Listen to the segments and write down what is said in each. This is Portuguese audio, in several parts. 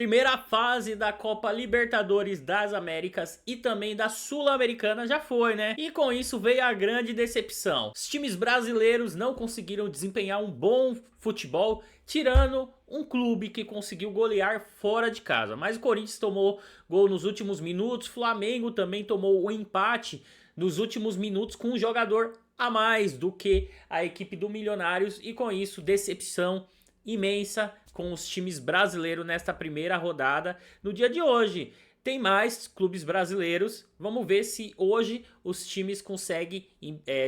Primeira fase da Copa Libertadores das Américas e também da Sul-Americana já foi, né? E com isso veio a grande decepção. Os times brasileiros não conseguiram desempenhar um bom futebol, tirando um clube que conseguiu golear fora de casa. Mas o Corinthians tomou gol nos últimos minutos, Flamengo também tomou o empate nos últimos minutos com um jogador a mais do que a equipe do Milionários e com isso decepção imensa com os times brasileiros nesta primeira rodada. No dia de hoje tem mais clubes brasileiros, vamos ver se hoje os times conseguem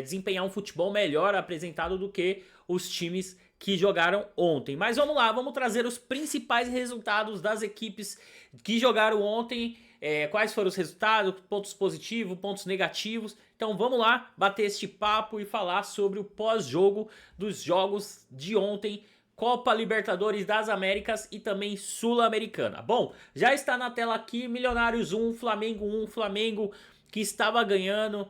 desempenhar um futebol melhor apresentado do que os times que jogaram ontem. Mas vamos lá, vamos trazer os principais resultados das equipes que jogaram ontem. Quais foram os resultados, pontos positivos, pontos negativos. Então vamos lá bater este papo e falar sobre o pós-jogo dos jogos de ontem, Copa Libertadores das Américas e também Sul-Americana. Bom, já está na tela aqui, Milionários 1, Flamengo 1, Flamengo que estava ganhando.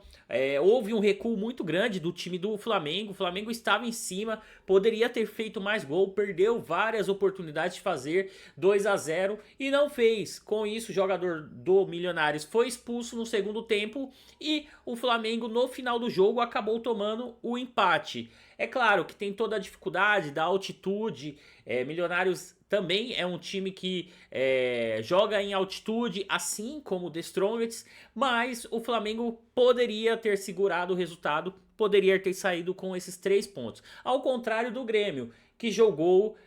Houve um recuo muito grande do time do Flamengo. O Flamengo estava em cima, poderia ter feito mais gol, perdeu várias oportunidades de fazer 2-0 e não fez. Com isso, o jogador do Milionários foi expulso no segundo tempo e o Flamengo no final do jogo acabou tomando o empate. É claro que tem toda a dificuldade da altitude. Milionários também é um time que joga em altitude, assim como o The Strongest, mas o Flamengo poderia ter segurado o resultado, poderia ter saído com esses 3 pontos. Ao contrário do Grêmio, que jogou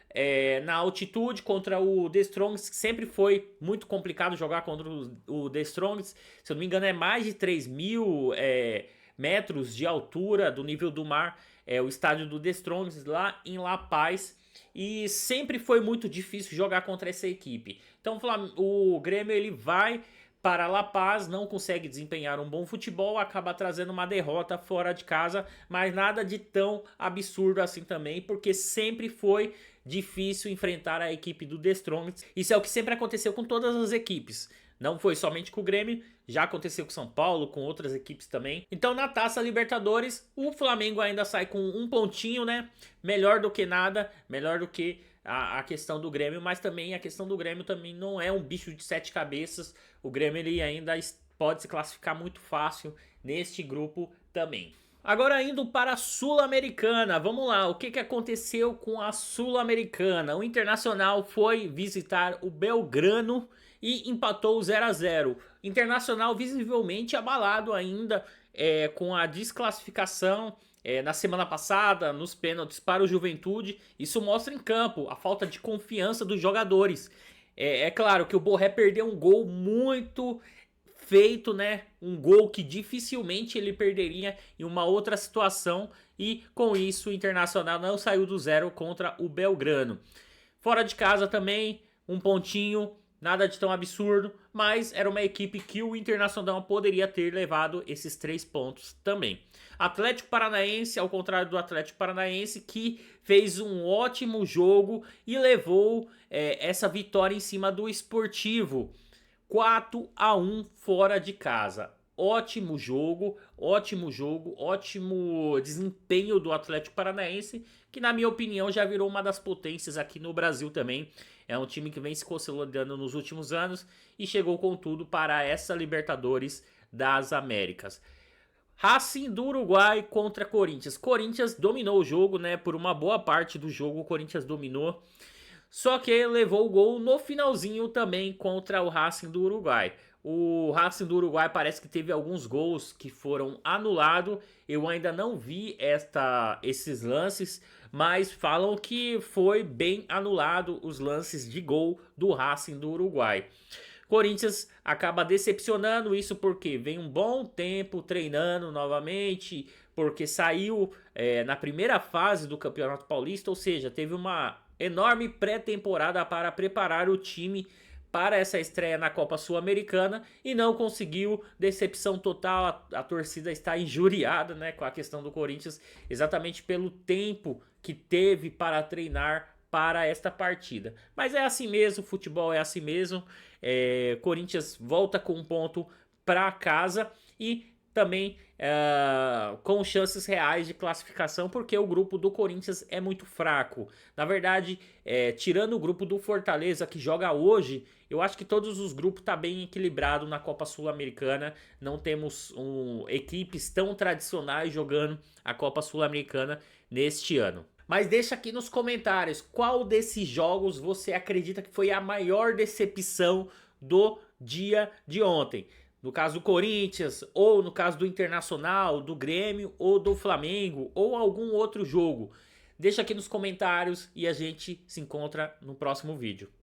na altitude contra o The Strongest, que sempre foi muito complicado jogar contra o The Strongest. Se eu não me engano é mais de 3.000 metros de altura do nível do mar, o estádio do The Strongest lá em La Paz. E sempre foi muito difícil jogar contra essa equipe. Então o Grêmio ele vai para La Paz, não consegue desempenhar um bom futebol, acaba trazendo uma derrota fora de casa, mas nada de tão absurdo assim também, porque sempre foi difícil enfrentar a equipe do The Strongest. Isso é o que sempre aconteceu com todas as equipes. Não foi somente com o Grêmio, já aconteceu com São Paulo, com outras equipes também. Então na Taça Libertadores, o Flamengo ainda sai com um pontinho, né? Melhor do que nada, melhor do que a questão do Grêmio, mas também a questão do Grêmio também não é um bicho de 7 cabeças. O Grêmio ele ainda pode se classificar muito fácil neste grupo também. Agora indo para a Sul-Americana, vamos lá, o que aconteceu com a Sul-Americana? O Internacional foi visitar o Belgrano e empatou 0-0. Internacional visivelmente abalado ainda com a desclassificação na semana passada, nos pênaltis para o Juventude. Isso mostra em campo a falta de confiança dos jogadores. É claro que o Borré perdeu um gol muito feito, né? Um gol que dificilmente ele perderia em uma outra situação. E com isso o Internacional não saiu do zero contra o Belgrano. Fora de casa também, um pontinho. Nada de tão absurdo, mas era uma equipe que o Internacional poderia ter levado esses 3 pontos também. Atlético Paranaense, ao contrário do Atlético Paranaense, que fez um ótimo jogo e levou essa vitória em cima do Sportivo. 4-1 fora de casa. Ótimo jogo, ótimo desempenho do Atlético Paranaense, que na minha opinião já virou uma das potências aqui no Brasil também. É um time que vem se consolidando nos últimos anos e chegou com tudo para essa Libertadores das Américas. Racing do Uruguai contra Corinthians. Corinthians dominou o jogo, né? Por uma boa parte do jogo o Corinthians dominou. Só que levou o gol no finalzinho também contra o Racing do Uruguai. O Racing do Uruguai parece que teve alguns gols que foram anulados. Eu ainda não vi esses lances, mas falam que foi bem anulado os lances de gol do Racing do Uruguai. Corinthians acaba decepcionando, isso porque vem um bom tempo treinando novamente, porque saiu na primeira fase do Campeonato Paulista, ou seja, teve uma enorme pré-temporada para preparar o time para essa estreia na Copa Sul-Americana e não conseguiu. Decepção total, a torcida está injuriada, né, com a questão do Corinthians, exatamente pelo tempo que teve para treinar para esta partida. Mas é assim mesmo, futebol é assim mesmo. Corinthians volta com um ponto para casa e também com chances reais de classificação, porque o grupo do Corinthians é muito fraco. Na verdade, tirando o grupo do Fortaleza que joga hoje, eu acho que todos os grupos tá bem equilibrado na Copa Sul-Americana. Não temos equipes tão tradicionais jogando a Copa Sul-Americana neste ano. Mas deixa aqui nos comentários qual desses jogos você acredita que foi a maior decepção do dia de ontem. No caso do Corinthians, ou no caso do Internacional, do Grêmio, ou do Flamengo, ou algum outro jogo. Deixa aqui nos comentários e a gente se encontra no próximo vídeo.